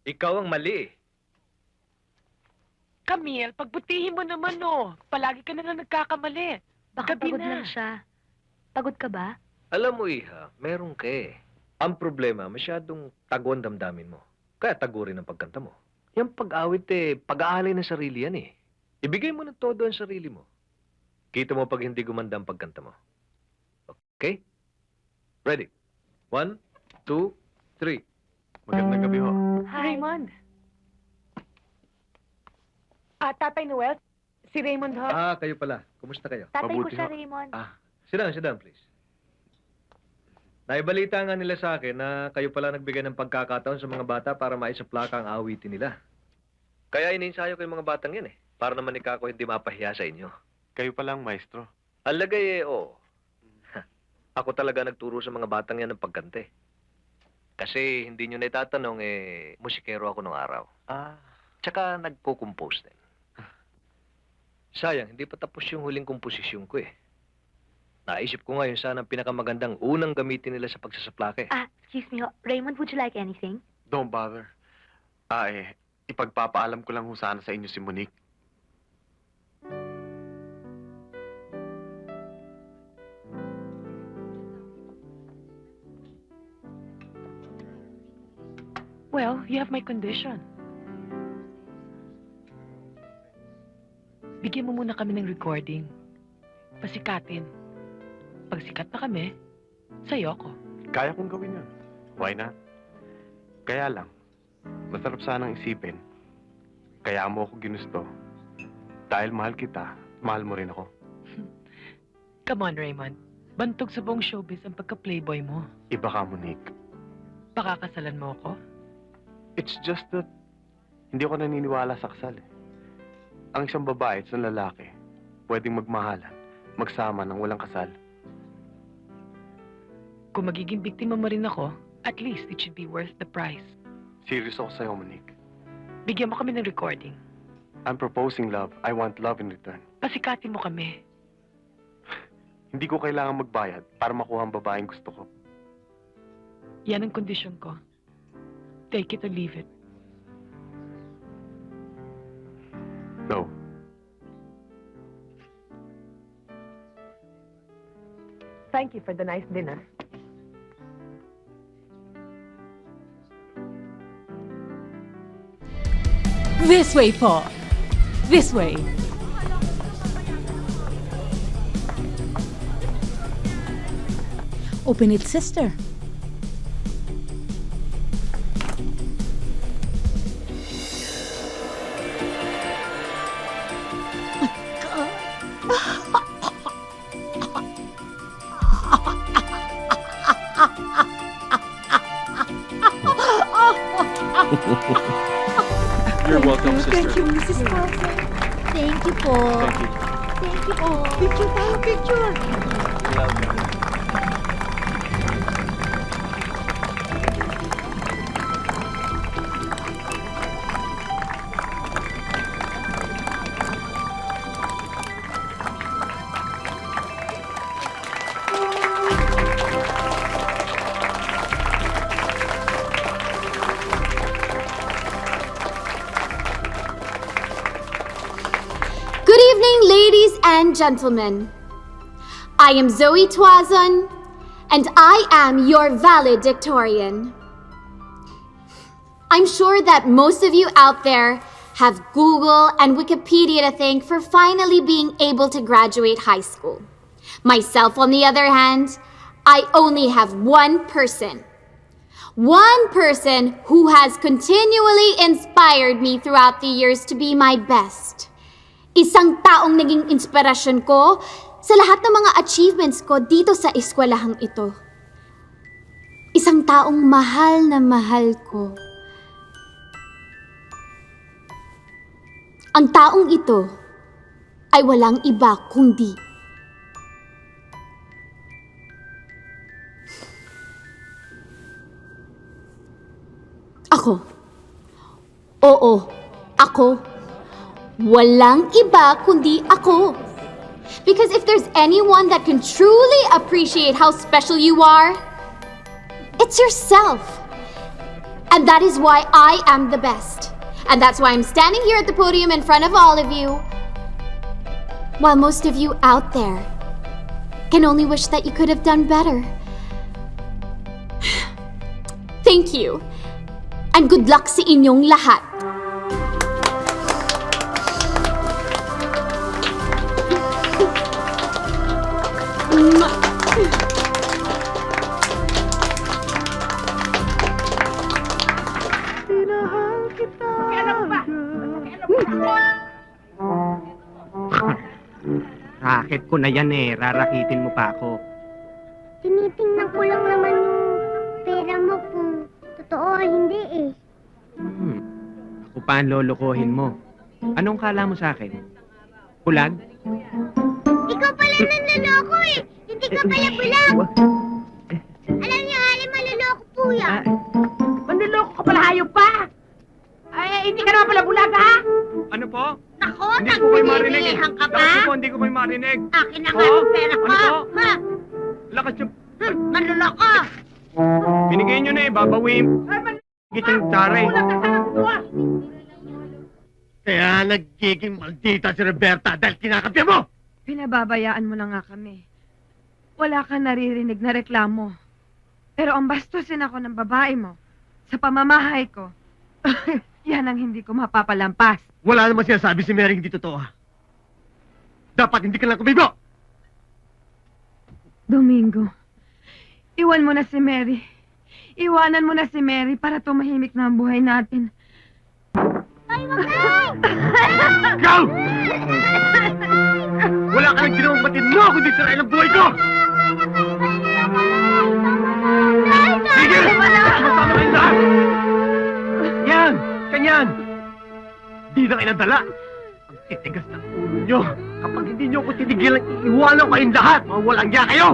Ikaw ang mali eh. Camille, pagbutihin mo naman, no. Palagi ka na lang nagkakamali. Baka Gabi pagod na. lang siya. Pagod ka ba? Alam mo, Iha, meron ka eh. Ang problema, masyadong tago ang damdamin mo. Kaya tago rin ang pagkanta mo. Yung pag-awit eh, pag-aalay ng sarili yan eh. Ibigay mo ng todo ang sarili mo. Kita mo pag hindi gumanda ang pagkanta mo. Okay? Ready? 1, 2, 3. Magandang gabi ho. Hi. Raymond. Tatay Noel, si Raymond ho. Kayo pala. Kumusta kayo? Tatay ko Mabuti siya, ho. Raymond. Sit down, please. Naibalita nga nila sa akin na kayo pala nagbigay ng pagkakataon sa mga bata para maisaplaka ang awitin nila. Kaya ininsayo ko yung mga batang yan eh. Para naman ikako hindi mapahiya sa inyo. Kayo palang maestro. Alagay eh, oo. Ako talaga nagturo sa mga batang yan ng pagkante. Kasi hindi nyo na itatanong eh, musikero ako nung araw. Tsaka nagpo-compose din. Sayang, hindi pa tapos yung huling komposisyon ko eh. Naisip ko ngayon sana ang pinakamagandang unang gamitin nila sa pagsasaplake. Excuse me ho. Raymond, would you like anything? Don't bother. Ipagpapaalam ko lang ho sana sa inyo si Monique. Well, you have my condition. Bigyan mo muna kami ng recording. Pasikatin. Pag sikat na kami, sa'yo ko. Kaya kong gawin yun. Why not? Kaya lang, masarap sanang isipin. Kaya mo ako ginusto. Dahil mahal kita, mahal mo rin ako. Come on, Raymond. Bantog sa buong showbiz ang pagka-playboy mo. Iba ka, Monique. Pakakasalan mo ako? It's just that hindi ako naniniwala sa kasal eh. Ang isang babae at isang lalaki, pwedeng magmahalan, magsama ng walang kasal. Kung magiging biktima mo rin ako, at least it should be worth the price. Serious ako sa'yo, Monique. Bigyan mo kami ng recording. I'm proposing love. I want love in return. Pasikatin mo kami. Hindi ko kailangan magbayad para makuha ang babaeng gusto ko. Yan ang kondisyon ko. Take it or leave it. No. Thank you for the nice dinner. This way po. This way. Open it, sister. You're welcome, sister. Thank you, Mrs. Papa. Thank you po. Thank you. Thank you po. Picture tayo, picture. Good evening, ladies and gentlemen. I am Zoe Twazon, and I am your valedictorian. I'm sure that most of you out there have Google and Wikipedia to thank for finally being able to graduate high school. Myself, on the other hand, I only have one person. One person who has continually inspired me throughout the years to be my best. Isang taong naging inspirasyon ko sa lahat ng mga achievements ko dito sa eskwelahang ito. Isang taong mahal na mahal ko. Ang taong ito ay walang iba kundi ako. Oo, ako. Walang iba kundi ako. Because if there's anyone that can truly appreciate how special you are, it's yourself. And that is why I am the best. And that's why I'm standing here at the podium in front of all of you. While most of you out there can only wish that you could have done better. Thank you. And good luck sa inyong lahat. Racket ko na yan eh. Rarakitin mo pa ako. Tinitingnan ko lang naman yung pera mo kung totoo o hindi eh. Ako pa ang lolokohin mo. Anong kala mo sa akin? Pulag? Ikaw pala nanloloko eh. Hindi ka pala bulag. Alam niyo, Hali, maloloko po yan. Manluloko ka pala, hayop pa! Ay, hindi ka naman pala bulag, ha? Ano po? Nako, Hindi ko kayo marinig eh. nagbibilihan ka pa. Lakas po, hindi ko kayo marinig. Akin na nga yung pera ko. Ano po? Ha? Lakas yung... Manloloko. Binigay nyo na eh. Babawin. Gitang tsara eh. Kaya nagiging maldita si Roberta dahil kinakapya mo! Pinababayaan mo na nga kami. Wala kang naririnig na reklamo. Pero ang bastusin ako ng babae mo sa pamamahay ko, yan ang hindi ko mapapalampas. Wala naman sinasabi si Mary hindi totoo. Dapat hindi ka lang kumibo! Domingo, iwan mo na si Mary. Iwanan mo na si Mary para tumahimik na ang buhay natin. Ay, wag na! Ikaw! Wala ka lang ginawang batid mo kundi sirain ang buhay ko! Sige! Masama kayo lahat! Yan! Kanyan! Di na kayo nadala! Ang titigas ng ulo nyo! Kapag hindi nyo ko tinigilan, iiwanan ko kayong lahat! Mga walang niya kayo!